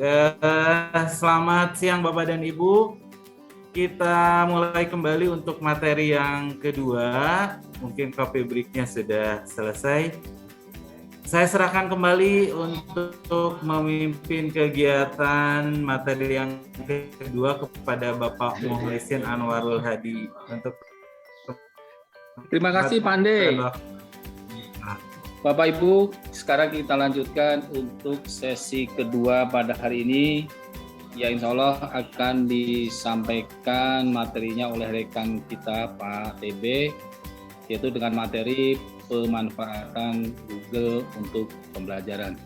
Selamat siang Bapak dan Ibu. Kita mulai kembali untuk materi yang kedua. Mungkin copy break-nya sudah selesai. Saya serahkan kembali untuk memimpin kegiatan materi yang kedua kepada Bapak Muhlisin Anwarul Hadi. Terima kasih Pandey. Bapak Ibu, sekarang kita lanjutkan untuk sesi kedua pada hari ini. Ya, insya Allah akan disampaikan materinya oleh rekan kita Pak TB, yaitu dengan materi pemanfaatan Google untuk pembelajaran.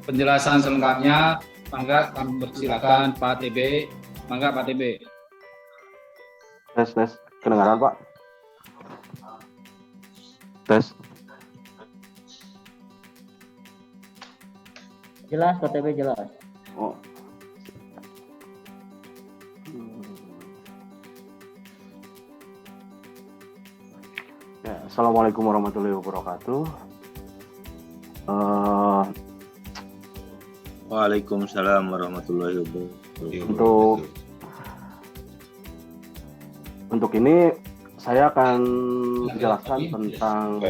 Penjelasan selengkapnya, mangga kami persilakan Pak TB. Mangga Pak TB. Tes, kedengaran Pak? Tes. Jelas, Pak TB jelas. Oh. Ya, Assalamualaikum warahmatullahi wabarakatuh. Waalaikumsalam warahmatullahi wabarakatuh. Untuk ini saya akan menjelaskan tentang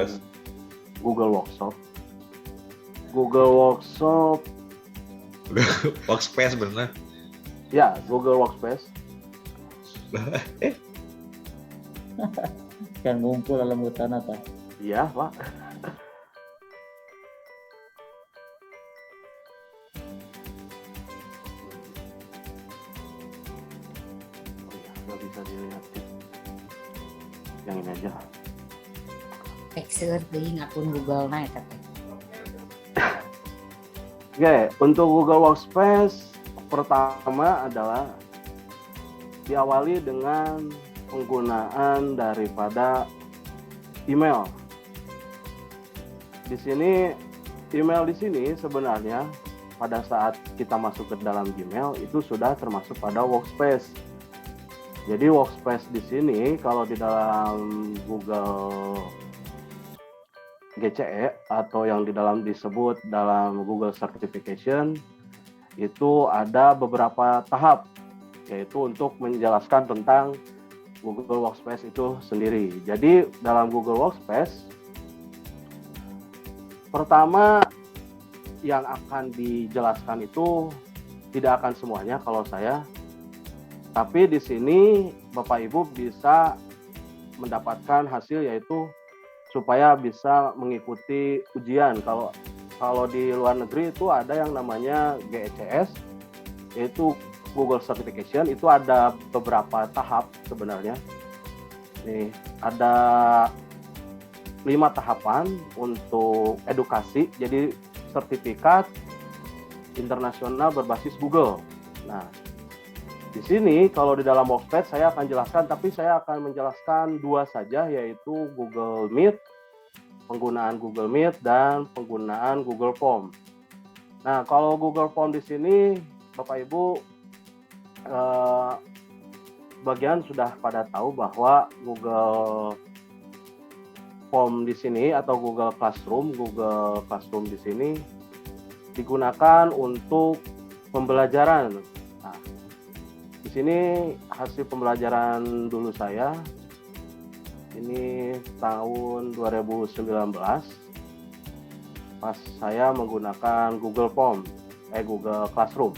Google Workshop. Google Workshop. Workspace benar? Ya, Google Workspace. Kan ngumpul dalam hutan apa? Iya, Pak. Nggak bisa dilihat. Yang ini aja. Exer teuing akun Google naik katanya. Oke, untuk Google Workspace pertama adalah diawali dengan penggunaan daripada email. Di sini email di sini sebenarnya pada saat kita masuk ke dalam Gmail itu sudah termasuk pada Workspace. Jadi Workspace di sini kalau di dalam Google GCE atau yang di dalam disebut dalam Google Certification itu ada beberapa tahap, yaitu untuk menjelaskan tentang Google Workspace itu sendiri. Jadi dalam Google Workspace pertama yang akan dijelaskan itu tidak akan semuanya kalau saya, tapi di sini Bapak Ibu bisa mendapatkan hasil yaitu supaya bisa mengikuti ujian. Kalau di luar negeri itu ada yang namanya GECS, yaitu Google Certification, itu ada beberapa tahap sebenarnya. Nih, ada 5 tahapan untuk edukasi, jadi sertifikat internasional berbasis Google. Nah, di sini kalau di dalam Workspace saya akan jelaskan, tapi saya akan menjelaskan 2 saja, yaitu Google Meet, penggunaan Google Meet, dan penggunaan Google Form. Nah, kalau Google Form di sini, Bapak Ibu, bagian sudah pada tahu bahwa Google Form di sini atau Google Classroom di sini digunakan untuk pembelajaran. Nah, di sini hasil pembelajaran dulu saya ini tahun 2019 pas saya menggunakan Google Classroom.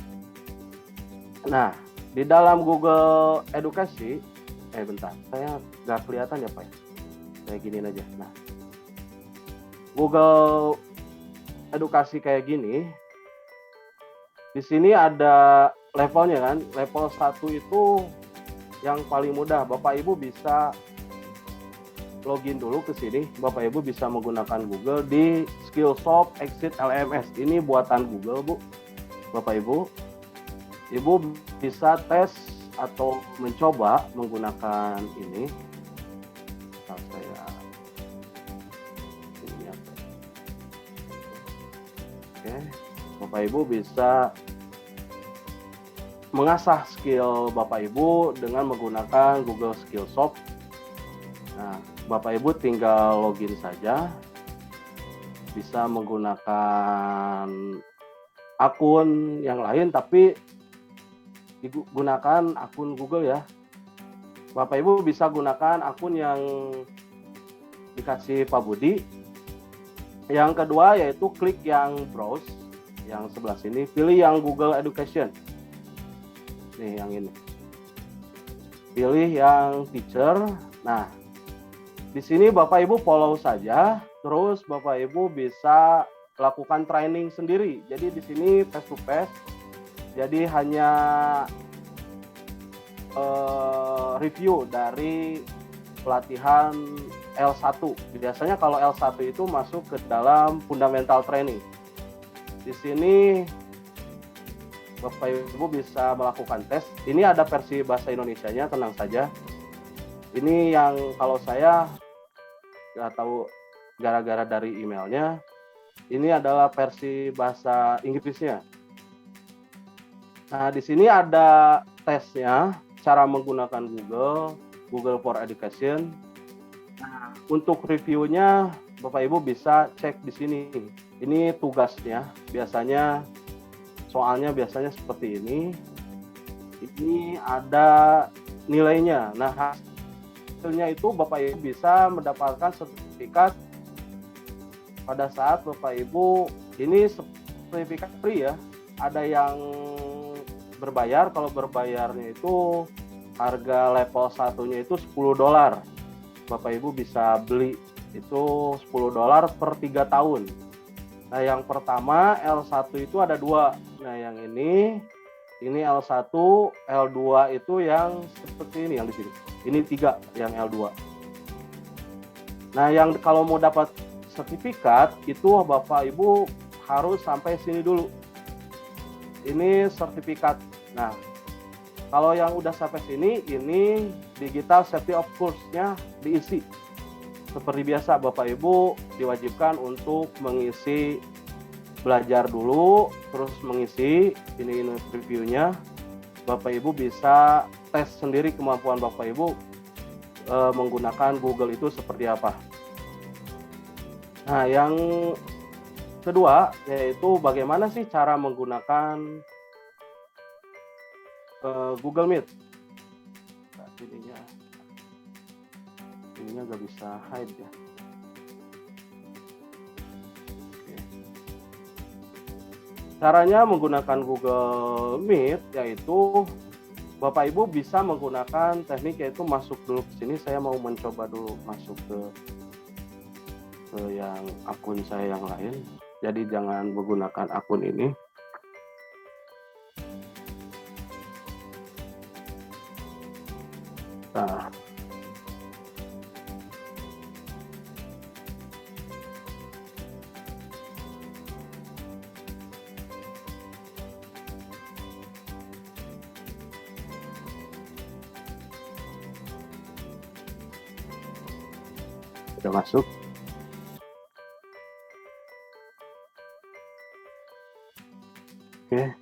Nah, di dalam Google Edukasi, bentar, saya nggak kelihatan ya Pak. Kayak gini aja. Nah, Google Edukasi kayak gini. Di sini ada levelnya kan. Level 1 itu yang paling mudah. Bapak Ibu bisa login dulu ke sini. Bapak Ibu bisa menggunakan Google di Skillsoft Exit LMS. Ini buatan Google, Bu. Bapak Ibu. Ibu bisa tes atau mencoba menggunakan ini. Oke, Bapak Ibu bisa mengasah skill Bapak Ibu dengan menggunakan Google Skillsoft. Nah, Bapak Ibu tinggal login saja. Bisa menggunakan akun yang lain, tapi digunakan akun Google ya. Bapak Ibu bisa gunakan akun yang dikasih Pak Budi. Yang kedua yaitu klik yang browse, yang sebelah sini, pilih yang Google Education. Nih yang ini. Pilih yang teacher. Nah, di sini Bapak Ibu follow saja, terus Bapak Ibu bisa lakukan training sendiri. Jadi di sini face to face. Jadi hanya review dari pelatihan L1. Biasanya kalau L1 itu masuk ke dalam fundamental training. Di sini Bapak Ibu bisa melakukan tes. Ini ada versi bahasa Indonesianya, tenang saja. Ini yang kalau saya nggak tahu gara-gara dari emailnya, ini adalah versi bahasa Inggrisnya. Nah, di sini ada tesnya, cara menggunakan Google for Education. Nah, untuk reviewnya, Bapak Ibu bisa cek di sini. Ini tugasnya, soalnya biasanya seperti ini. Ini ada nilainya. Nah, hasilnya itu Bapak Ibu bisa mendapatkan sertifikat pada saat Bapak Ibu, ini sertifikat free ya. Ada yang berbayar, kalau berbayarnya itu harga level satunya itu $10. Bapak Ibu bisa beli itu $10 per 3 tahun. Nah, yang pertama L1 itu ada 2. Nah, yang ini L1, L2 itu yang seperti ini yang di sini. Ini 3 yang L2. Nah, yang kalau mau dapat sertifikat itu Bapak Ibu harus sampai sini dulu. Ini sertifikat. Nah, kalau yang udah sampai sini, ini digital safety of course-nya diisi. Seperti biasa, Bapak Ibu diwajibkan untuk mengisi, belajar dulu, terus mengisi, ini review-nya. Bapak Ibu bisa tes sendiri kemampuan Bapak Ibu menggunakan Google itu seperti apa. Nah, yang kedua yaitu bagaimana sih cara menggunakan Google Meet. Nah, ininya nggak bisa hide ya. Oke. Caranya menggunakan Google Meet yaitu Bapak Ibu bisa menggunakan teknik yaitu masuk dulu ke sini. Saya mau mencoba dulu masuk ke yang akun saya yang lain. Jadi jangan menggunakan akun ini. Nah, sudah masuk. Oke.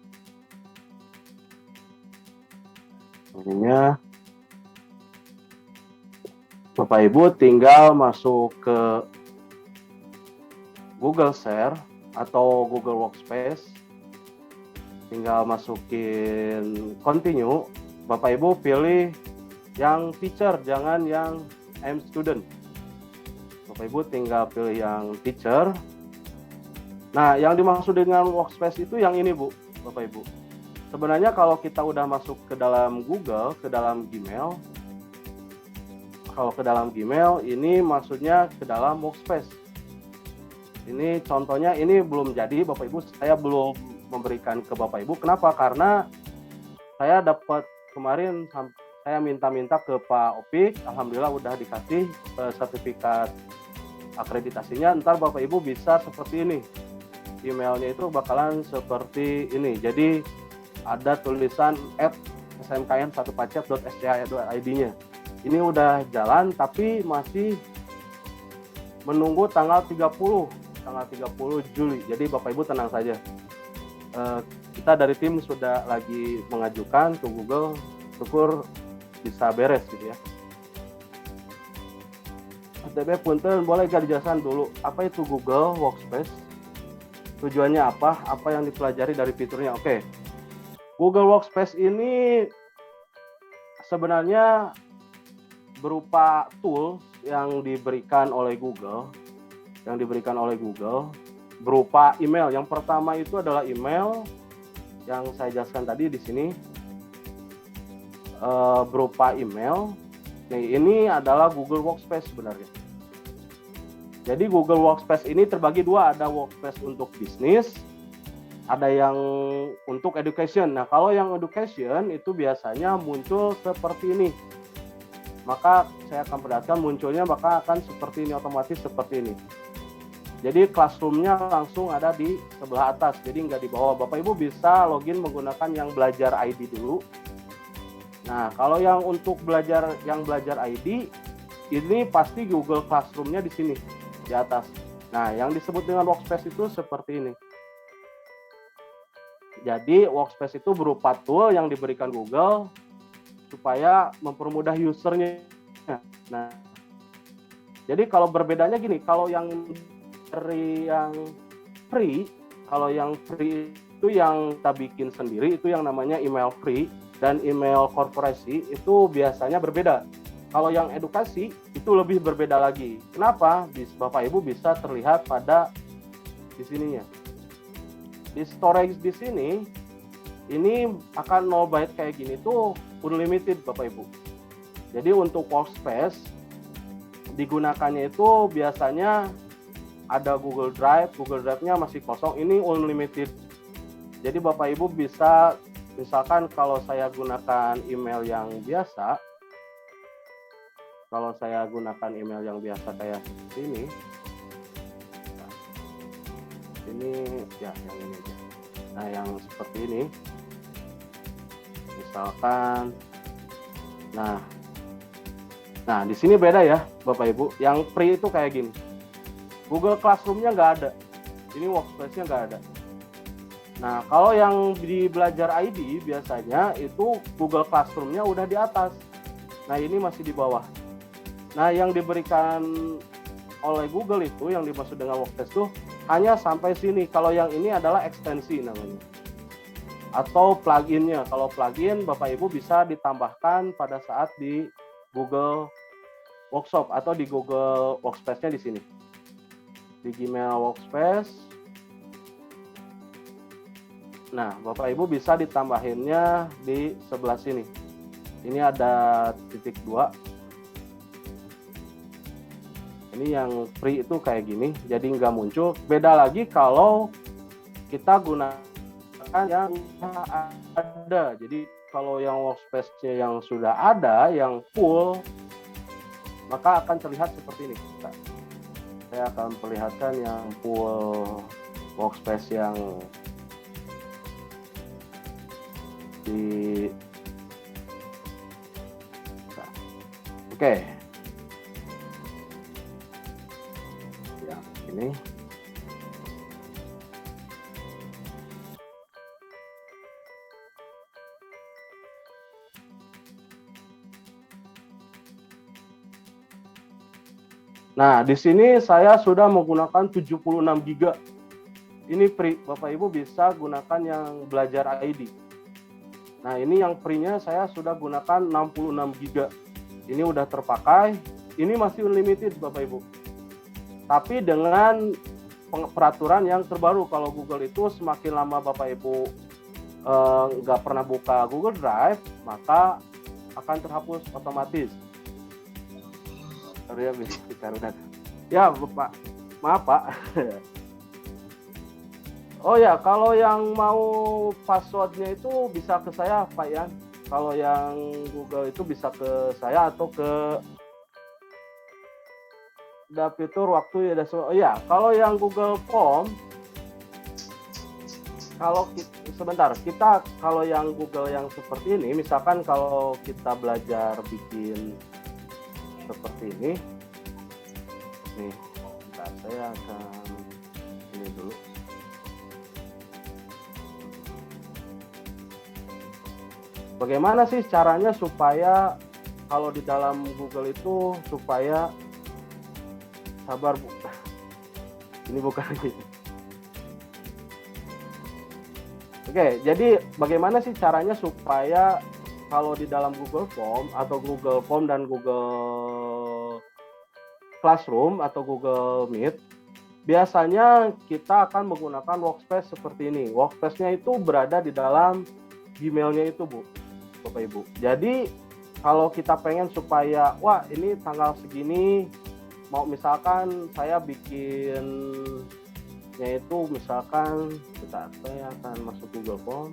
Ininya Bapak Ibu tinggal masuk ke Google Share atau Google Workspace. Tinggal masukin continue. Bapak Ibu pilih yang teacher, jangan yang I'm student. Bapak Ibu tinggal pilih yang teacher. Nah, yang dimaksud dengan workspace itu yang ini, Bu, Bapak Ibu. Sebenarnya kalau kita udah masuk ke dalam Google, ke dalam Gmail, kalau ke dalam Gmail, ini maksudnya ke dalam workspace. Ini contohnya, ini belum jadi, Bapak Ibu. Saya belum memberikan ke Bapak Ibu. Kenapa? Karena saya dapat kemarin, saya minta-minta ke Pak Opik, alhamdulillah udah dikasih sertifikat akreditasinya. Ntar Bapak Ibu bisa seperti ini. Emailnya itu bakalan seperti ini. Jadi ada tulisan @smkn1pacet.sca.id-nya. Ini udah jalan tapi masih menunggu tanggal 30 Juli. Jadi Bapak Ibu tenang saja. Kita dari tim sudah lagi mengajukan ke Google, syukur bisa beres gitu ya. TB punten boleh gak dijelaskan dulu apa itu Google Workspace? tujuannya apa yang dipelajari dari fiturnya. Oke. Google Workspace ini sebenarnya berupa tools yang diberikan oleh Google, berupa email. Yang pertama itu adalah email yang saya jelaskan tadi di sini, berupa email. Nih, ini adalah Google Workspace sebenarnya. Jadi Google Workspace ini terbagi dua, ada Workspace untuk bisnis, ada yang untuk education. Nah, kalau yang education itu biasanya muncul seperti ini. Maka saya akan perlihatkan munculnya maka akan seperti ini, otomatis seperti ini. Jadi classroom-nya langsung ada di sebelah atas, jadi nggak di bawah. Bapak Ibu bisa login menggunakan yang belajar ID dulu. Nah, kalau yang untuk belajar ID, ini pasti Google Classroom-nya di sini, di atas. Nah, yang disebut dengan Workspace itu seperti ini. Jadi, Workspace itu berupa tool yang diberikan Google supaya mempermudah usernya. Nah, jadi kalau berbedanya gini, kalau yang free itu yang kita bikin sendiri, itu yang namanya email free. Dan email korporasi itu biasanya berbeda. Kalau yang edukasi itu lebih berbeda lagi. Kenapa? Bapak Ibu bisa terlihat pada di sininya. Di storage di sini, ini akan 0 byte kayak gini tuh unlimited Bapak Ibu. Jadi untuk Workspace digunakannya itu biasanya ada Google Drive, Google Drive-nya masih kosong, ini unlimited. Jadi Bapak Ibu bisa, misalkan kalau saya gunakan email yang biasa, kayak seperti ini, ini ya yang ini aja. Nah, yang seperti ini, misalkan, nah di sini beda ya Bapak Ibu. Yang free itu kayak gini. Google Classroom-nya nggak ada, ini Workspace-nya nggak ada. Nah, kalau yang di belajar ID biasanya itu Google Classroom-nya udah di atas. Nah, ini masih di bawah. Nah, yang diberikan oleh Google itu, yang dimaksud dengan Workspace itu hanya sampai sini. Kalau yang ini adalah ekstensi namanya. Atau plugin-nya. Kalau plugin, Bapak Ibu bisa ditambahkan pada saat di Google Workshop atau di Google Workspace-nya di sini. Di Gmail Workspace. Nah, Bapak Ibu bisa ditambahinnya di sebelah sini. Ini ada titik 2. Ini yang free itu kayak gini, jadi nggak muncul. Beda lagi kalau kita gunakan yang ada. Jadi kalau yang Workspace-nya yang sudah ada, yang full, maka akan terlihat seperti ini. Saya akan perlihatkan yang full Workspace yang di oke. Ya, ini. Nah, di sini saya sudah menggunakan 76 GB. Ini free, Bapak Ibu bisa gunakan yang belajar ID. Nah, ini yang free-nya saya sudah gunakan 66 GB. Ini udah terpakai, ini masih unlimited Bapak Ibu. Tapi dengan peraturan yang terbaru, kalau Google itu semakin lama Bapak Ibu nggak pernah buka Google Drive, maka akan terhapus otomatis. Ya, Bapak. Maaf, Pak. Oh ya, kalau yang mau passwordnya itu bisa ke saya, Pak ya. Kalau yang Google itu bisa ke saya atau ke Dapitur waktu ya. Oh ya, kalau yang Google Form, kalau yang Google yang seperti ini, misalkan kalau kita belajar bikin seperti ini, nih, bentar, saya akan ini dulu. Bagaimana sih caranya supaya kalau di dalam Google itu supaya sabar Bu. Ini bukan ini. Oke, jadi bagaimana sih caranya supaya kalau di dalam Google Form atau Google Form dan Google Classroom atau Google Meet, biasanya kita akan menggunakan workspace seperti ini. Workspace-nya itu berada di dalam Gmail-nya itu, Bu, Bapak Ibu. Jadi kalau kita pengen supaya, wah ini tanggal segini, mau misalkan saya bikinnya itu misalkan, bentar, saya akan masuk Google Form.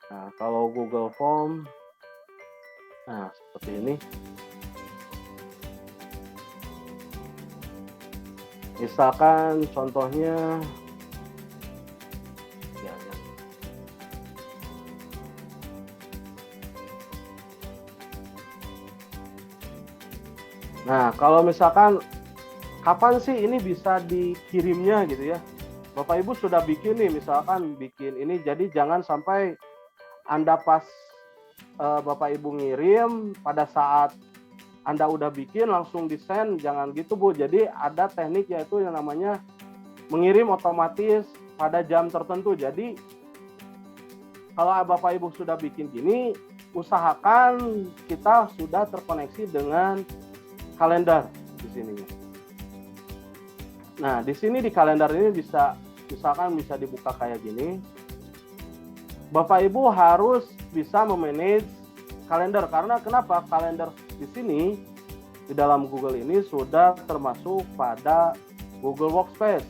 Nah, kalau Google Form, nah seperti ini. Misalkan contohnya, ya. Nah, kalau misalkan kapan sih ini bisa dikirimnya gitu ya? Bapak Ibu sudah bikin nih, misalkan bikin ini, jadi jangan sampai Anda pas Bapak Ibu ngirim pada saat Anda udah bikin langsung di-send, jangan gitu Bu. Jadi ada teknik yaitu yang namanya mengirim otomatis pada jam tertentu. Jadi kalau Bapak Ibu sudah bikin gini, usahakan kita sudah terkoneksi dengan kalender di sini. Nah, di sini di kalender ini bisa misalkan bisa dibuka kayak gini. Bapak Ibu harus bisa memanage kalender karena kenapa? Kalender di sini di dalam Google ini sudah termasuk pada Google Workspace.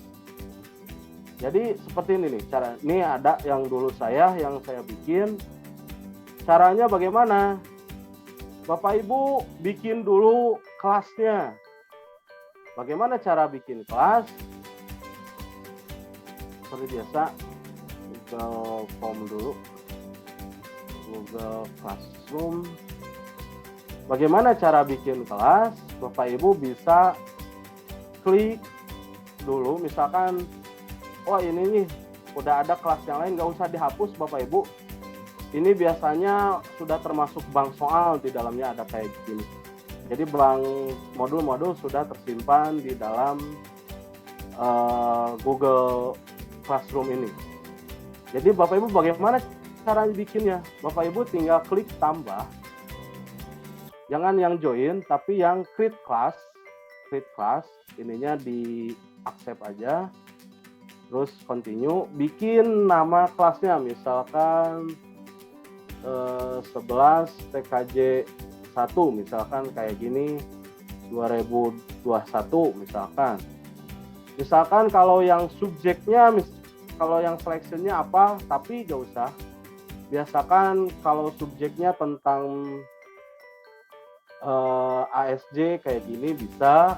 Jadi seperti ini nih cara. Ini ada yang dulu yang saya bikin. Caranya bagaimana? Bapak Ibu bikin dulu kelasnya. Bagaimana cara bikin kelas? Seperti biasa, Google Form dulu, Google Classroom. Bagaimana cara bikin kelas? Bapak Ibu bisa klik dulu, misalkan, oh ini nih udah ada kelas yang lain, nggak usah dihapus Bapak Ibu. Ini biasanya sudah termasuk bank soal, di dalamnya ada kayak gini. Jadi bank modul-modul sudah tersimpan di dalam Google Classroom ini. Jadi Bapak Ibu bagaimana cara bikinnya? Bapak Ibu tinggal klik tambah. Jangan yang join, tapi yang create class. Create class, ininya di accept aja. Terus continue, bikin nama kelasnya, misalkan 11 TKJ 1, misalkan kayak gini, 2021 misalkan. Misalkan kalau yang subjeknya, kalau yang seleksinya apa, tapi gak usah. Biasakan kalau subjeknya tentang ASJ kayak gini bisa.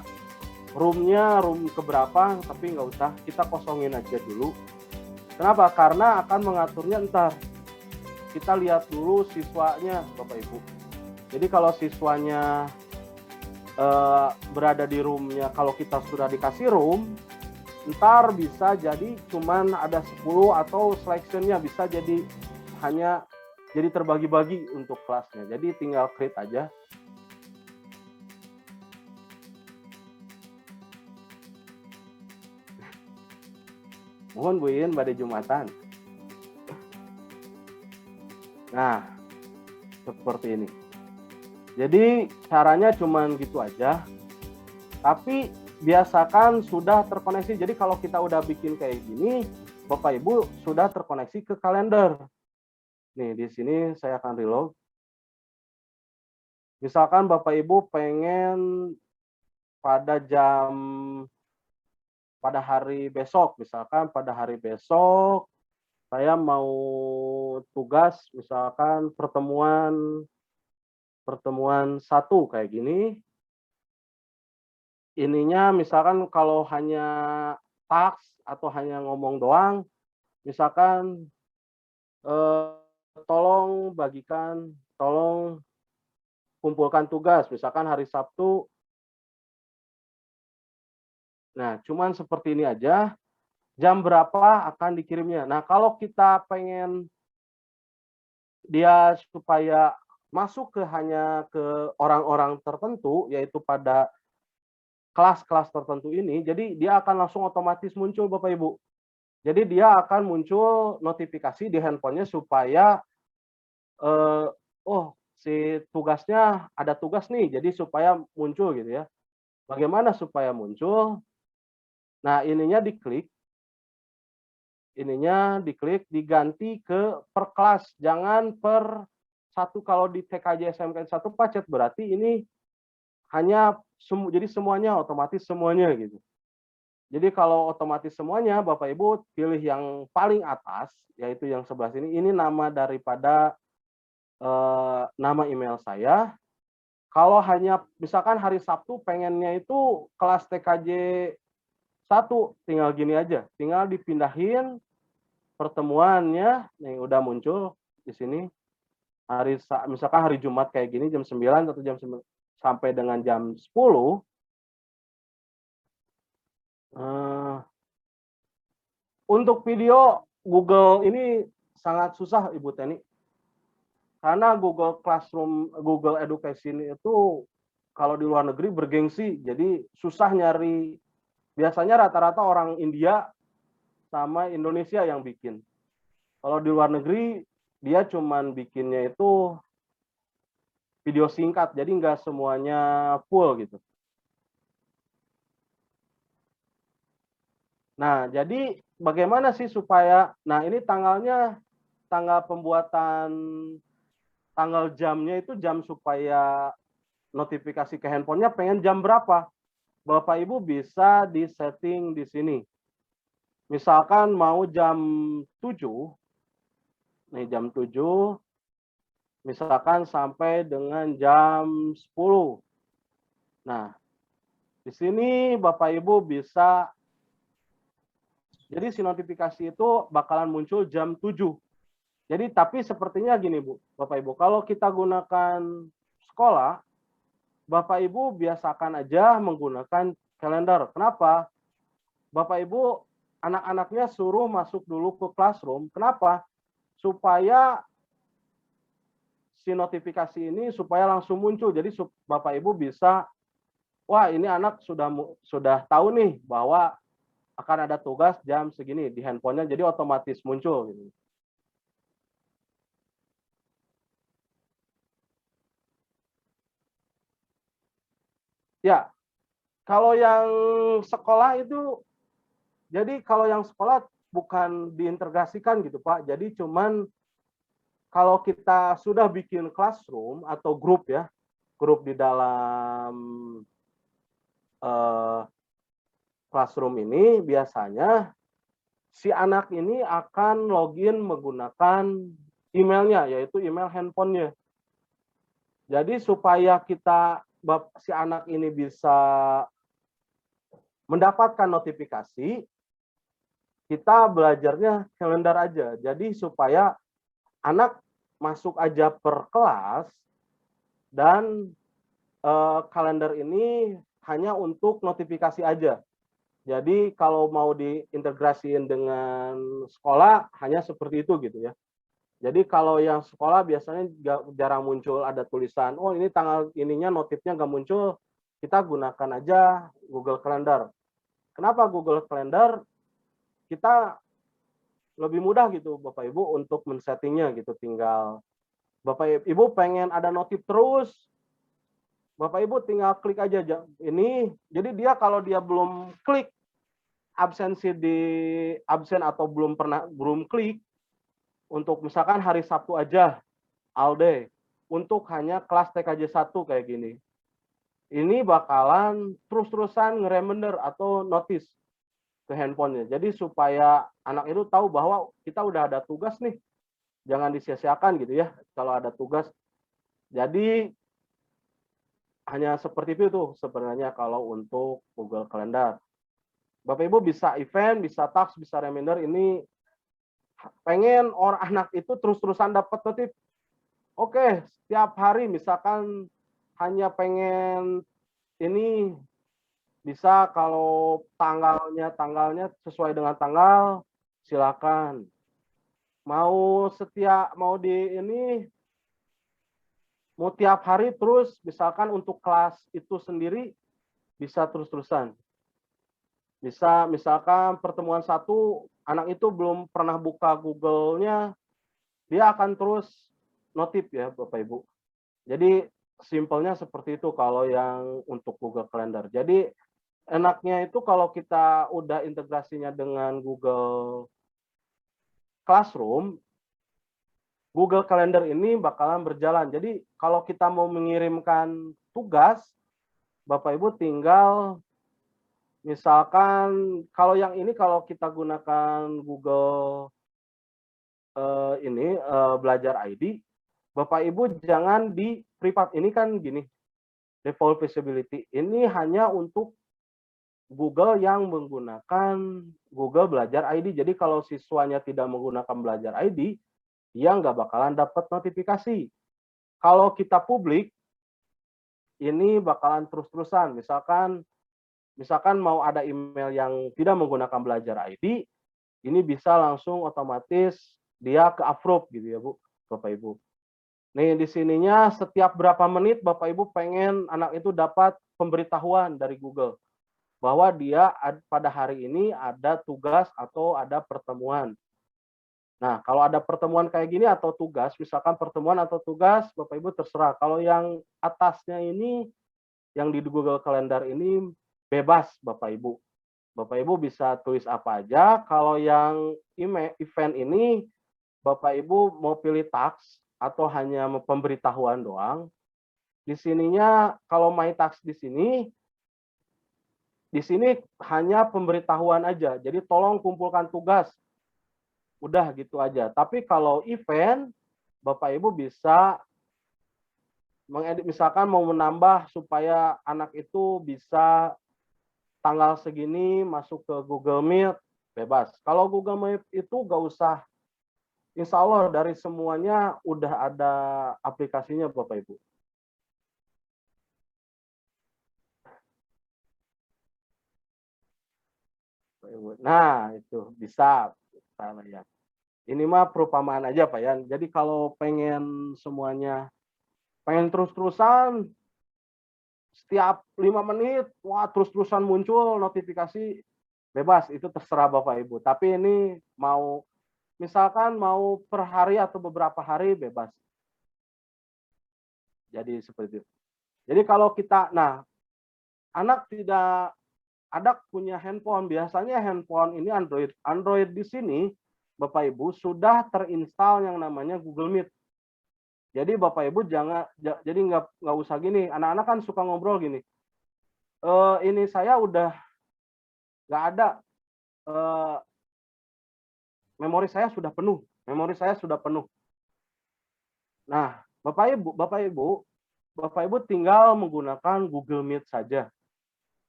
Roomnya room keberapa, tapi nggak usah, kita kosongin aja dulu. Kenapa? Karena akan mengaturnya ntar. Kita lihat dulu siswanya, Bapak Ibu. Jadi kalau siswanya berada di roomnya, kalau kita sudah dikasih room, ntar bisa jadi cuman ada 10 atau selectionnya bisa jadi hanya jadi terbagi-bagi untuk kelasnya. Jadi tinggal create aja. Mohon Bu Iin pada Jumatan. Nah, seperti ini. Jadi caranya cuman gitu aja. Tapi biasakan sudah terkoneksi. Jadi kalau kita udah bikin kayak gini, Bapak Ibu sudah terkoneksi ke kalender. Nih, di sini saya akan reload. Misalkan Bapak Ibu pengen pada hari besok, misalkan pada hari besok saya mau tugas misalkan pertemuan 1 kayak gini. Ininya misalkan kalau hanya taks atau hanya ngomong doang, misalkan tolong kumpulkan tugas, misalkan hari Sabtu. Nah, cuman seperti ini aja, jam berapa akan dikirimnya. Nah, kalau kita pengen dia supaya masuk hanya ke orang-orang tertentu, yaitu pada kelas-kelas tertentu ini, jadi dia akan langsung otomatis muncul Bapak Ibu. Jadi dia akan muncul notifikasi di handphonenya supaya oh si tugasnya ada tugas nih, jadi supaya muncul gitu ya. Bagaimana supaya muncul? Nah, ininya diklik diganti ke per kelas, jangan per satu. Kalau di TKJ SMK 1 Pacet berarti ini hanya jadi semuanya otomatis semuanya gitu. Jadi kalau otomatis semuanya, Bapak Ibu pilih yang paling atas, yaitu yang sebelah sini. Ini nama daripada nama email saya. Kalau hanya misalkan hari Sabtu pengennya itu kelas TKJ 1, tinggal gini aja, tinggal dipindahin pertemuannya, nih udah muncul di sini. Misalkan hari Jumat kayak gini jam 9 atau jam 9 sampai dengan jam 10. Untuk video Google ini sangat susah Ibu Teni. Karena Google Classroom, Google Education itu kalau di luar negeri bergengsi, jadi susah nyari. Biasanya rata-rata orang India sama Indonesia yang bikin. Kalau di luar negeri, dia cuman bikinnya itu video singkat, jadi nggak semuanya full gitu. Nah, jadi bagaimana sih supaya, nah ini tanggal pembuatan, tanggal jamnya itu jam supaya notifikasi ke handphonenya pengen jam berapa. Bapak Ibu bisa di setting di sini. Misalkan mau jam 7, nih jam 7, misalkan sampai dengan jam 10. Nah, di sini Bapak Ibu bisa, jadi si notifikasi itu bakalan muncul jam 7. Jadi tapi sepertinya gini Bu, Bapak Ibu, kalau kita gunakan sekolah, Bapak Ibu biasakan aja menggunakan kalender. Kenapa? Bapak Ibu anak-anaknya suruh masuk dulu ke classroom. Kenapa? Supaya si notifikasi ini supaya langsung muncul. Jadi Bapak Ibu bisa, wah ini anak sudah tahu nih bahwa akan ada tugas jam segini di handphonenya, jadi otomatis muncul gitu. Ya, kalau yang sekolah itu, jadi kalau yang sekolah bukan diintegrasikan gitu Pak, jadi cuman kalau kita sudah bikin classroom atau grup ya, grup di dalam classroom ini, biasanya si anak ini akan login menggunakan emailnya, yaitu email handphonenya. Jadi supaya si anak ini bisa mendapatkan notifikasi, kita belajarnya kalender aja. Jadi supaya anak masuk aja per kelas, dan kalender ini hanya untuk notifikasi aja. Jadi kalau mau diintegrasiin dengan sekolah hanya seperti itu gitu ya. Jadi kalau yang sekolah biasanya jarang muncul ada tulisan, oh ini tanggal ininya notifnya nggak muncul, kita gunakan aja Google Calendar. Kenapa Google Calendar? Kita lebih mudah gitu Bapak Ibu untuk men-settingnya gitu, tinggal Bapak Ibu pengen ada notif terus, Bapak Ibu tinggal klik aja ini. Jadi dia kalau dia belum klik absensi di absen atau belum klik untuk misalkan hari Sabtu aja all day untuk hanya kelas TKJ 1 kayak gini. Ini bakalan terus-terusan nge-reminder atau notice ke handphonenya. Jadi supaya anak itu tahu bahwa kita udah ada tugas nih. Jangan disia-siakan gitu ya kalau ada tugas. Jadi hanya seperti itu tuh sebenarnya kalau untuk Google Calendar. Bapak Ibu bisa event, bisa task, bisa reminder. Ini pengen orang anak itu terus-terusan dapat notif. Oke, setiap hari misalkan hanya pengen ini, bisa kalau tanggalnya sesuai dengan tanggal, silakan. Mau tiap hari terus, misalkan untuk kelas itu sendiri bisa terus-terusan. Bisa misalkan pertemuan 1 anak itu belum pernah buka Google-nya, dia akan terus notif ya Bapak Ibu. Jadi simpelnya seperti itu kalau yang untuk Google Calendar. Jadi enaknya itu kalau kita udah integrasinya dengan Google Classroom, Google Calendar ini bakalan berjalan. Jadi kalau kita mau mengirimkan tugas, Bapak Ibu tinggal misalkan kalau yang ini kalau kita gunakan Google belajar ID, Bapak Ibu jangan di privat. Ini kan gini, default visibility. Ini hanya untuk Google yang menggunakan Google Belajar ID. Jadi kalau siswanya tidak menggunakan Belajar ID, dia nggak bakalan dapat notifikasi. Kalau kita publik, ini bakalan terus-terusan. Misalkan mau ada email yang tidak menggunakan Belajar ID, ini bisa langsung otomatis dia ke approve gitu ya Bu, Bapak Ibu. Nih di sininya setiap berapa menit Bapak Ibu pengen anak itu dapat pemberitahuan dari Google bahwa dia pada hari ini ada tugas atau ada pertemuan. Nah, kalau ada pertemuan kayak gini atau tugas, misalkan pertemuan atau tugas, Bapak Ibu terserah. Kalau yang atasnya ini, yang di Google Calendar ini bebas Bapak Ibu. Bapak Ibu bisa tulis apa aja. Kalau yang event ini, Bapak Ibu mau pilih task atau hanya pemberitahuan doang. Di sininya kalau my task di sini hanya pemberitahuan aja. Jadi tolong kumpulkan tugas. Udah gitu aja. Tapi kalau event, Bapak Ibu bisa mengedit, misalkan mau menambah supaya anak itu bisa tanggal segini masuk ke Google Meet, bebas. Kalau Google Meet itu nggak usah, insya Allah dari semuanya udah ada aplikasinya Bapak Ibu. Nah, itu bisa. Ya. Ini mah perumpamaan aja Pak ya. Jadi kalau pengen semuanya, pengen terus-terusan, setiap 5 menit, wah terus-terusan muncul notifikasi, bebas, itu terserah Bapak Ibu. Tapi ini mau, misalkan mau per hari atau beberapa hari, bebas. Jadi seperti itu. Jadi kalau kita, nah, anak tidak ada punya handphone, biasanya handphone ini Android. Android di sini, Bapak Ibu, sudah terinstall yang namanya Google Meet. Jadi Bapak Ibu jangan, jadi nggak usah gini. Anak-anak kan suka ngobrol gini. Ini saya udah nggak ada, memori saya sudah penuh. Memori saya sudah penuh. Nah, Bapak Ibu tinggal menggunakan Google Meet saja.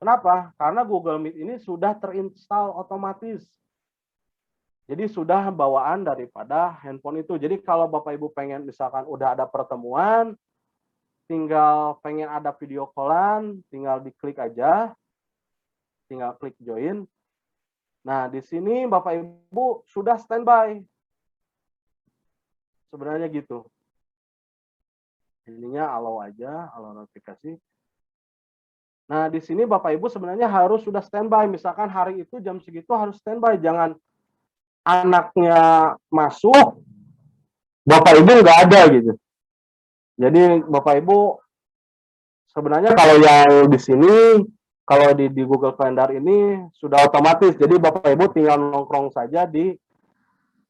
Kenapa? Karena Google Meet ini sudah terinstall otomatis. Jadi sudah bawaan daripada handphone itu. Jadi kalau Bapak Ibu pengen misalkan udah ada pertemuan, tinggal pengen ada video callan, tinggal diklik aja, tinggal klik join. Nah, di sini Bapak Ibu sudah standby. Sebenarnya gitu. Ininya allow aja, allow notifikasi. Nah, di sini Bapak Ibu sebenarnya harus sudah standby. Misalkan hari itu jam segitu harus standby. Jangan anaknya masuk, Bapak Ibu nggak ada gitu. Jadi Bapak Ibu sebenarnya kalau yang di sini, kalau di Google Calendar ini sudah otomatis. Jadi Bapak Ibu tinggal nongkrong saja di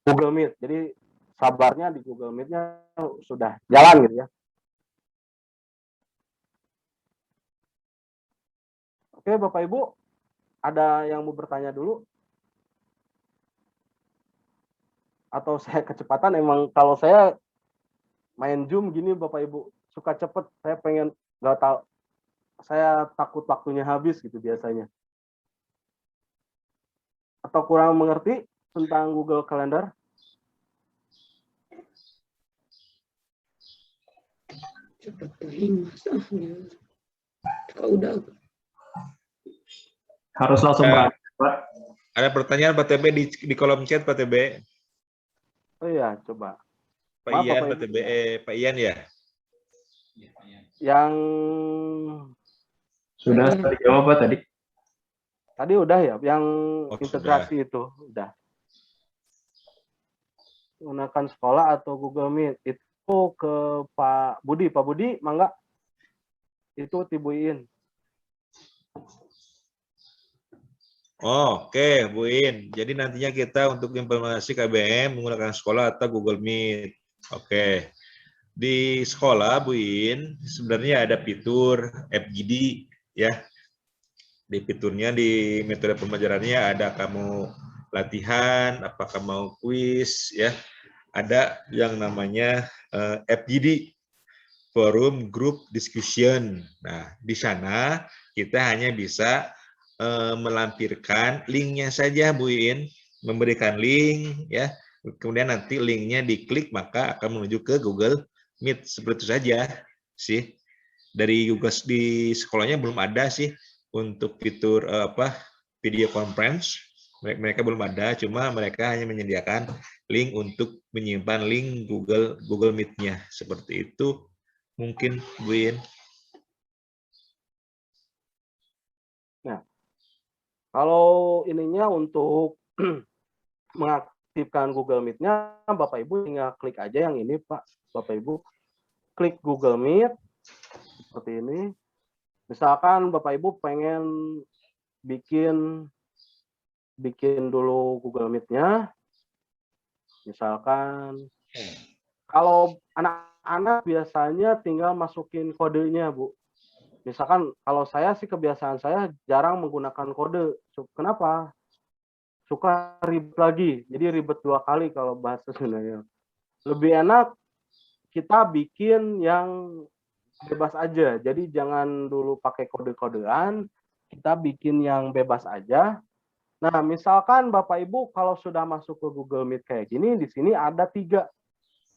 Google Meet. Jadi sabarnya di Google Meet-nya sudah jalan gitu ya. Oke, Bapak Ibu, ada yang mau bertanya dulu? Atau saya kecepatan? Emang kalau saya main Zoom gini, Bapak Ibu, suka cepet. Saya pengen, nggak tahu, saya takut waktunya habis gitu biasanya. Atau kurang mengerti tentang Google Calendar? Harus langsung Pak. Ada pertanyaan Pak TB di kolom chat Pak TB. Oh iya, coba. Pak Ian, Pak TB, Pak Ian ya? Yang Sudah dijawab Pak tadi. tadi udah ya, yang integrasi itu udah. menggunakan sekolah atau Google Meet. Itu ke Pak Budi. Pak Budi, mangga. Itu tibuin. Oke, Bu In. Jadi nantinya kita untuk implementasi KBM menggunakan sekolah atau Google Meet. Oke. Di sekolah, Bu In, sebenarnya ada fitur FGD ya. Di fiturnya, di metode pembelajarannya ada kamu latihan, apakah mau kuis ya. Ada yang namanya FGD, Forum Group Discussion. Nah, di sana kita hanya bisa melampirkan linknya saja, Bu In, memberikan link ya, kemudian nanti linknya diklik maka akan menuju ke Google Meet, seperti itu saja sih. Dari Google di sekolahnya belum ada sih untuk fitur video conference, mereka belum ada, cuma mereka hanya menyediakan link untuk menyimpan link Google Meet-nya, seperti itu mungkin, Bu In. Nah, kalau ininya untuk mengaktifkan Google Meet-nya, Bapak Ibu tinggal klik aja yang ini, Pak. Bapak Ibu klik Google Meet seperti ini. Misalkan Bapak Ibu pengen bikin dulu Google Meet-nya. Misalkan kalau anak-anak biasanya tinggal masukin kodenya, Bu. Misalkan kalau saya sih kebiasaan saya jarang menggunakan kode. Kenapa? Suka ribet lagi. Jadi ribet 2 kali kalau bahasa sebenarnya. Lebih enak kita bikin yang bebas aja. Jadi jangan dulu pakai kode-kodean, kita bikin yang bebas aja. Nah, misalkan Bapak Ibu kalau sudah masuk ke Google Meet kayak gini, di sini ada 3.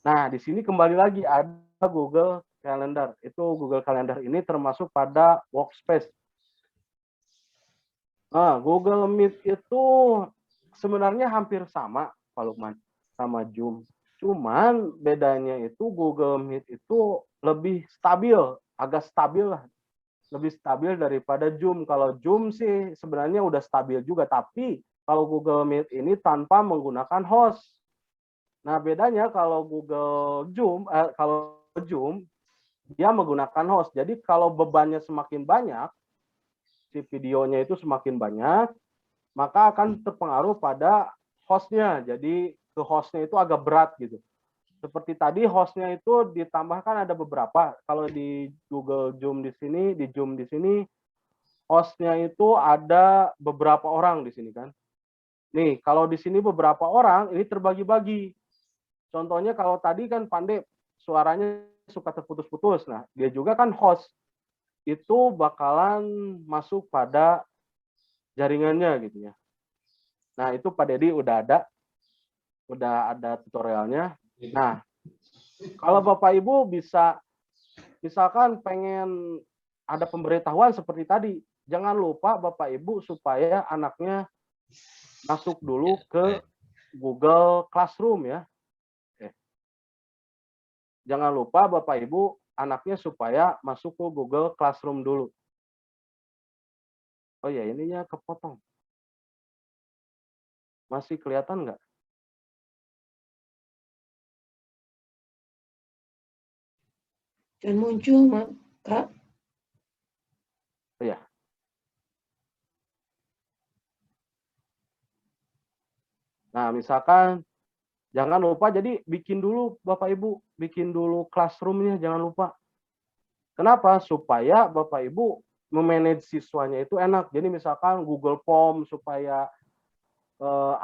Nah, di sini kembali lagi ada Google Calendar. Itu Google Calendar ini termasuk pada workspace. Nah, Google Meet itu sebenarnya hampir sama, Pak Lukman, sama Zoom. Cuman bedanya itu Google Meet itu lebih stabil, agak stabil lah. Lebih stabil daripada Zoom. Kalau Zoom sih sebenarnya udah stabil juga, tapi kalau Google Meet ini tanpa menggunakan host. Nah, bedanya kalau Zoom dia menggunakan host. Jadi kalau bebannya semakin banyak, si videonya itu semakin banyak, maka akan terpengaruh pada hostnya. Jadi ke hostnya itu agak berat gitu. Seperti tadi hostnya itu ditambahkan ada beberapa. Kalau di Google Zoom di sini, hostnya itu ada beberapa orang di sini kan. Nih, kalau di sini beberapa orang, ini terbagi-bagi. Contohnya kalau tadi kan Pandey suaranya suka terputus-putus. Nah, dia juga kan host. Itu bakalan masuk pada jaringannya gitu ya. Nah, itu Pak Dedi udah ada tutorialnya. Nah, kalau Bapak Ibu bisa, misalkan pengen ada pemberitahuan seperti tadi, jangan lupa Bapak Ibu supaya anaknya masuk dulu ke Google Classroom ya. Jangan lupa Bapak Ibu anaknya supaya masuk ke Google Classroom dulu. Oh ya, ininya kepotong. Masih kelihatan nggak? Dan muncul, Kak. Oh ya. Nah, misalkan jangan lupa, jadi bikin dulu Bapak Ibu, bikin dulu classroom-nya, jangan lupa. Kenapa? Supaya Bapak Ibu memanage siswanya itu enak. Jadi misalkan Google Form supaya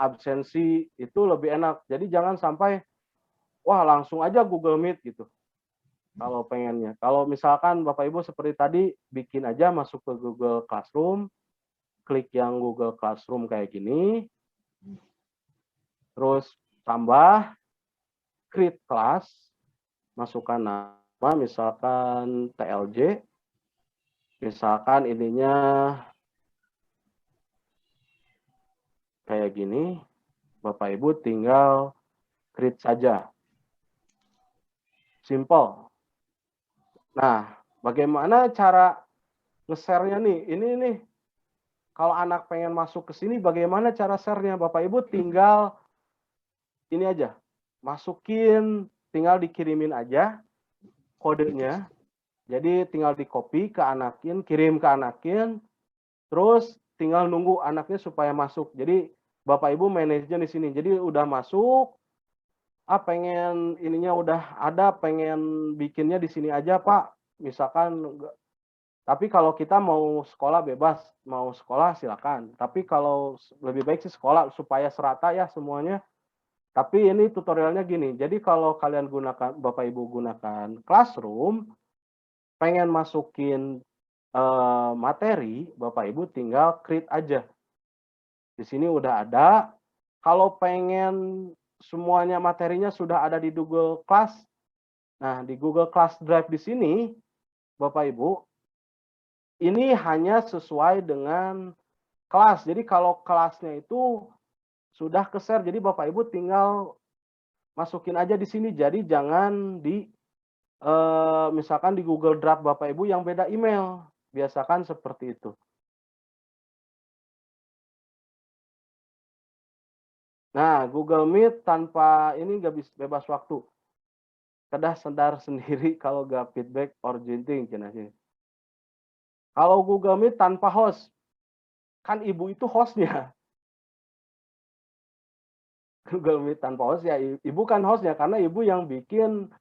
absensi itu lebih enak. Jadi jangan sampai, wah langsung aja Google Meet gitu. Kalau pengennya. Kalau misalkan Bapak Ibu seperti tadi, bikin aja masuk ke Google Classroom, klik yang Google Classroom kayak gini, terus tambah create class, masukkan nama, misalkan TLJ, misalkan ininya kayak gini, Bapak Ibu tinggal create saja. Simple. Nah, bagaimana cara nge-share-nya nih? Ini nih, kalau anak pengen masuk ke sini, bagaimana cara share-nya? Bapak Ibu tinggal ini aja. masukin, tinggal dikirimin aja kodenya. Jadi tinggal di copy ke anakin, kirim ke anakin, terus tinggal nunggu anaknya supaya masuk. Jadi Bapak Ibu manajenya di sini. Jadi udah masuk, pengen ininya udah ada, pengen bikinnya di sini aja Pak. Misalkan, tapi kalau kita mau sekolah bebas, mau sekolah silakan. Tapi kalau lebih baik sih sekolah supaya serata ya semuanya. Tapi ini tutorialnya gini. Jadi kalau kalian gunakan, Bapak Ibu gunakan Classroom, pengen masukin materi, Bapak Ibu tinggal create aja. Di sini udah ada. Kalau pengen semuanya materinya sudah ada di Google Class. Nah, di Google Class Drive di sini, Bapak Ibu, ini hanya sesuai dengan kelas. Jadi kalau kelasnya itu sudah ke-share, jadi Bapak Ibu tinggal masukin aja di sini. Jadi jangan di misalkan di Google Drive Bapak Ibu yang beda email. Biasakan seperti itu. Nah, Google Meet tanpa ini nggak bisa bebas waktu. Kedah sadar sendiri kalau nggak feedback or jinting. Kalau Google Meet tanpa host, kan ibu itu hostnya. Google Meet tanpa host ya, ibu kan hostnya karena ibu yang bikin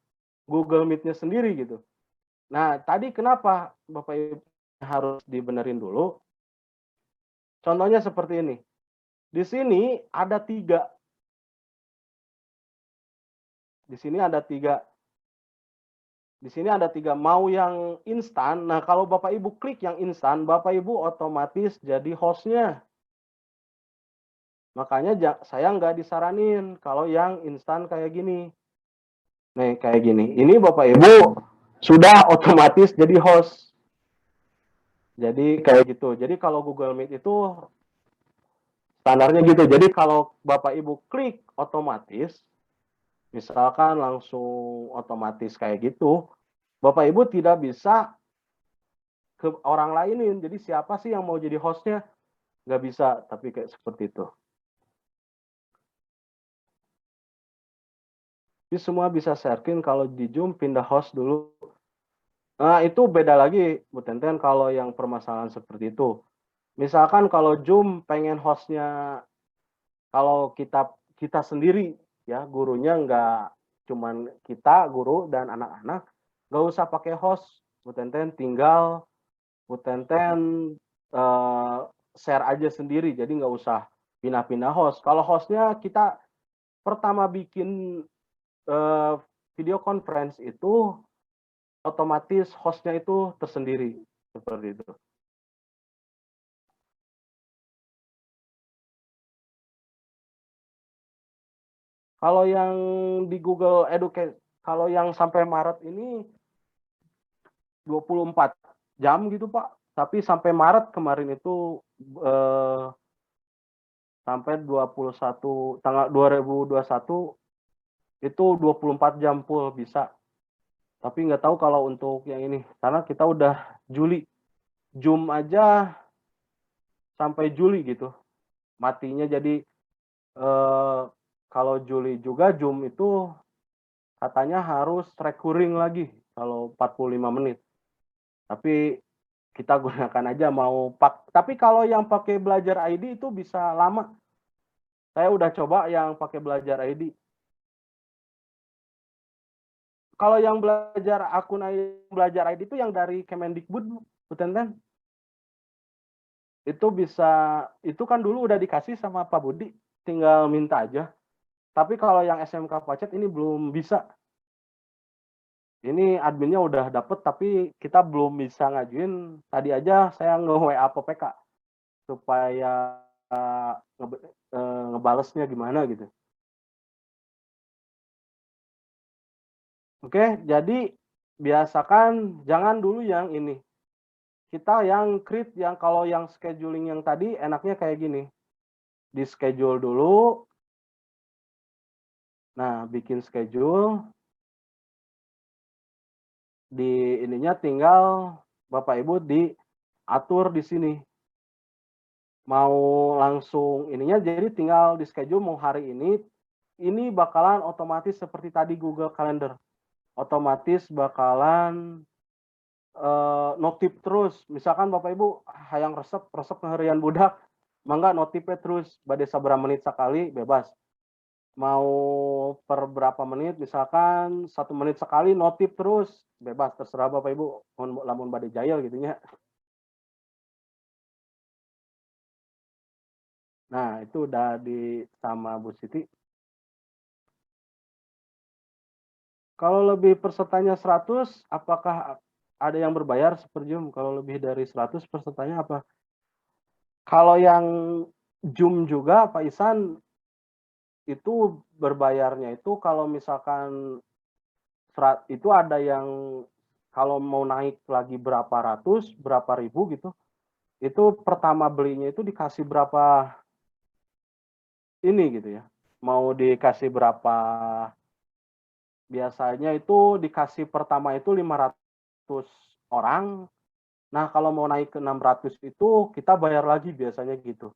Google Meet-nya sendiri gitu. Nah, tadi kenapa Bapak Ibu harus dibenerin dulu? Contohnya seperti ini. Di sini ada 3. Di sini ada 3. Di sini ada 3. Mau yang instan. Nah, kalau Bapak Ibu klik yang instan, Bapak Ibu otomatis jadi hostnya. Makanya saya nggak disaranin kalau yang instan kayak gini. Nih, kayak gini. Ini Bapak Ibu sudah otomatis jadi host. Jadi kayak gitu. Jadi kalau Google Meet itu standarnya gitu. Jadi kalau Bapak Ibu klik otomatis, misalkan langsung otomatis kayak gitu, Bapak Ibu tidak bisa ke orang lainin. Jadi siapa sih yang mau jadi hostnya? Nggak bisa, tapi kayak seperti itu. Jadi semua bisa sharing kalau di Zoom pindah host dulu. Nah, itu beda lagi, Bu Tenten, kalau yang permasalahan seperti itu. Misalkan kalau Zoom pengen hostnya, kalau kita sendiri, ya gurunya nggak cuman kita, guru dan anak-anak, nggak usah pakai host, Bu Tenten, tinggal Bu Tenten share aja sendiri, jadi nggak usah pindah-pindah host. Kalau hostnya kita pertama bikin video conference itu, otomatis hostnya itu tersendiri, seperti itu. Kalau yang di Google Educate, kalau yang sampai Maret ini 24 jam gitu Pak. Tapi sampai Maret kemarin itu sampai 21 tanggal 2021 itu 24 jam full bisa. Tapi nggak tahu kalau untuk yang ini karena kita udah Juli. Zoom aja sampai Juli gitu. Matinya jadi kalau Juli juga Zoom itu katanya harus recurring lagi kalau 45 menit. Tapi kita gunakan aja mau tapi kalau yang pakai belajar ID itu bisa lama. Saya udah coba yang pakai belajar ID. Kalau yang belajar akun belajar ID itu yang dari Kemendikbud, Bu Tenten. Itu bisa, itu kan dulu udah dikasih sama Pak Budi, tinggal minta aja. Tapi kalau yang SMK Pacet ini belum bisa. Ini adminnya udah dapet, tapi kita belum bisa ngajuin. Tadi aja saya nge-WA PPK supaya ngebalesnya gimana gitu. Oke, jadi biasakan jangan dulu yang ini. Kita yang create, yang kalau yang scheduling yang tadi enaknya kayak gini. Di schedule dulu. Nah, bikin schedule. Di ininya tinggal Bapak Ibu diatur di sini. Mau langsung ininya jadi tinggal di schedule mau hari ini ini bakalan otomatis seperti tadi Google Calendar. Otomatis bakalan notif terus. Misalkan Bapak Ibu hayang resep ngeharian budak, mangga notifnya terus bade sabaraha menit sekali bebas. Mau per berapa menit, misalkan 1 menit sekali notif terus bebas, terserah Bapak Ibu lamun bade jail gitu nya. Nah, itu udah di sama Bu Siti. Kalau lebih pesertanya 100, apakah ada yang berbayar per Zoom? Kalau lebih dari 100 pesertanya apa? Kalau yang Zoom juga Pak Isan, itu berbayarnya itu kalau misalkan itu ada yang kalau mau naik lagi berapa ratus, berapa ribu gitu, itu pertama belinya itu dikasih berapa ini gitu ya. Mau dikasih berapa, biasanya itu dikasih pertama itu 500 orang. Nah, kalau mau naik ke 600 itu kita bayar lagi biasanya gitu.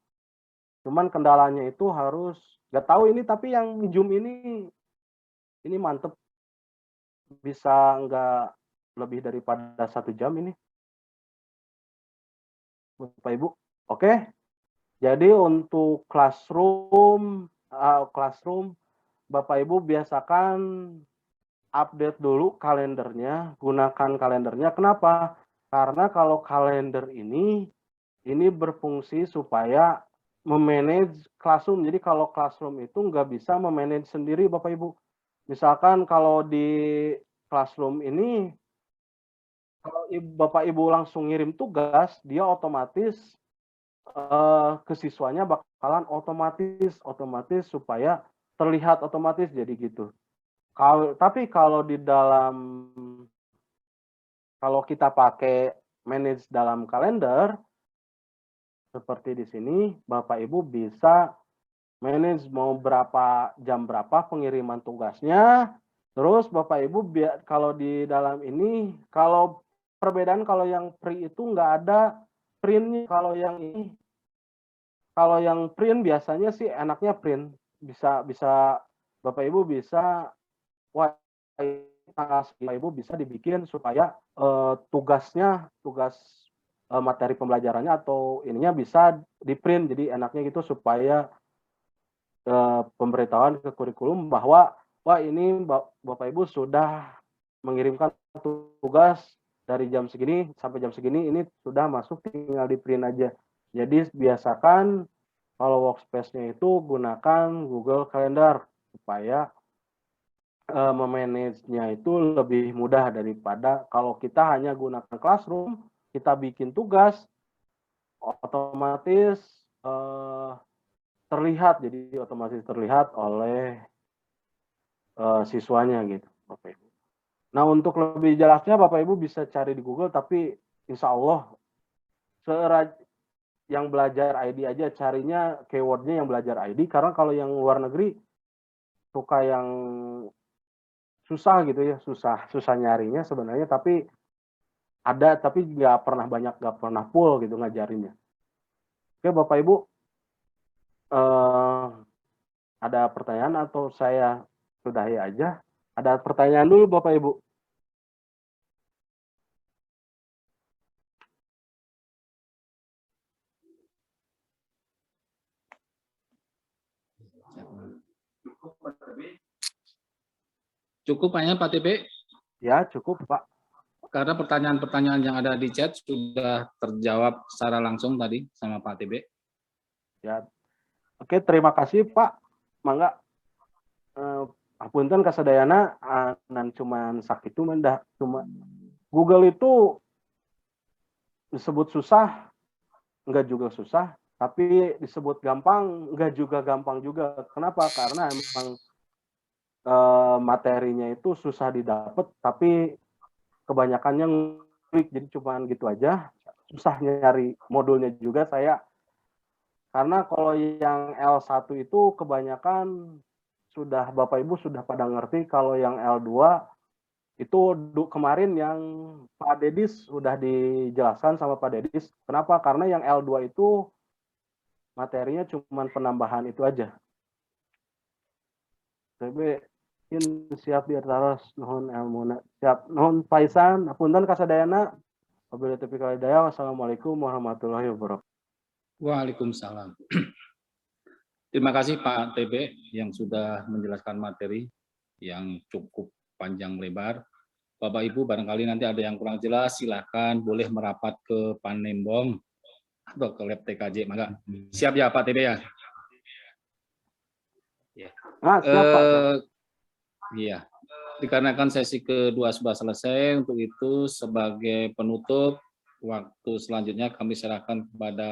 Cuman kendalanya itu harus, nggak tahu ini, tapi yang Zoom ini mantep. Bisa nggak lebih daripada 1 jam ini. Bapak Ibu. Oke. Jadi untuk classroom, Bapak Ibu biasakan update dulu kalendernya, gunakan kalendernya. Kenapa? Karena kalau kalender ini berfungsi supaya memanage classroom. Jadi kalau classroom itu nggak bisa memanage sendiri Bapak Ibu. Misalkan kalau di classroom ini, kalau Bapak Ibu langsung ngirim tugas, dia otomatis ke siswanya bakalan otomatis supaya terlihat otomatis jadi gitu. Tapi kalau kalau kita pakai manage dalam kalender seperti di sini, Bapak Ibu bisa manage mau jam berapa pengiriman tugasnya. Terus Bapak Ibu kalau di dalam ini, kalau perbedaan kalau yang free itu nggak ada printnya. Kalau yang print biasanya sih enaknya print. Bisa Bapak Ibu bisa, Bapak Ibu bisa dibikin supaya tugas materi pembelajarannya atau ininya bisa di print. Jadi enaknya gitu supaya pemberitahuan ke kurikulum bahwa ini Bapak Ibu sudah mengirimkan tugas dari jam segini sampai jam segini, ini sudah masuk, tinggal di print aja. Jadi biasakan kalau workspace-nya itu gunakan Google Calendar supaya memanage-nya itu lebih mudah daripada kalau kita hanya gunakan Classroom, kita bikin tugas otomatis terlihat, jadi otomatis terlihat oleh siswanya gitu, Bapak Ibu. Nah, untuk lebih jelasnya Bapak Ibu bisa cari di Google, tapi insya Allah yang belajar ID aja carinya keywordnya yang belajar ID, karena kalau yang luar negeri suka yang susah gitu ya, susah nyarinya sebenarnya, tapi ada, tapi nggak pernah full gitu ngajarinnya. Oke Bapak Ibu, ada pertanyaan atau saya sudahi aja? Ada pertanyaan dulu Bapak Ibu? Cukup hanya Pak TP? Ya, cukup Pak. Karena pertanyaan-pertanyaan yang ada di chat sudah terjawab secara langsung tadi sama Pak TP. Ya. Oke, terima kasih Pak. Mangga. Apunten kasadayana nan cuman sakitu mendah, cuma Google itu disebut susah, enggak juga susah, tapi disebut gampang, enggak juga gampang juga. Kenapa? Karena emang materinya itu susah didapat, tapi kebanyakannya klik, jadi cuman gitu aja. Susah nyari modulnya juga saya. Karena kalau yang L1 itu kebanyakan sudah Bapak Ibu sudah pada ngerti. Kalau yang L2 itu kemarin yang Pak Dedis sudah dijelaskan sama Pak Dedis. Kenapa? Karena yang L2 itu materinya cuma penambahan itu aja. TB in siap biar taros nuhun ilmuna. Siap nuhun Paisan, apunten kasadayana. Wabillahi taufiq wal hidayah. Wassalamualaikum warahmatullahi wabarakatuh. Waalaikumsalam. Terima kasih Pak TB yang sudah menjelaskan materi yang cukup panjang lebar. Bapak Ibu barangkali nanti ada yang kurang jelas silahkan boleh merapat ke Panembong atau ke lab TKJ. Maka siap ya Pak TB ya? Nah, siap Pak. Iya. Dikarenakan sesi kedua sudah selesai, untuk itu sebagai penutup waktu selanjutnya kami serahkan kepada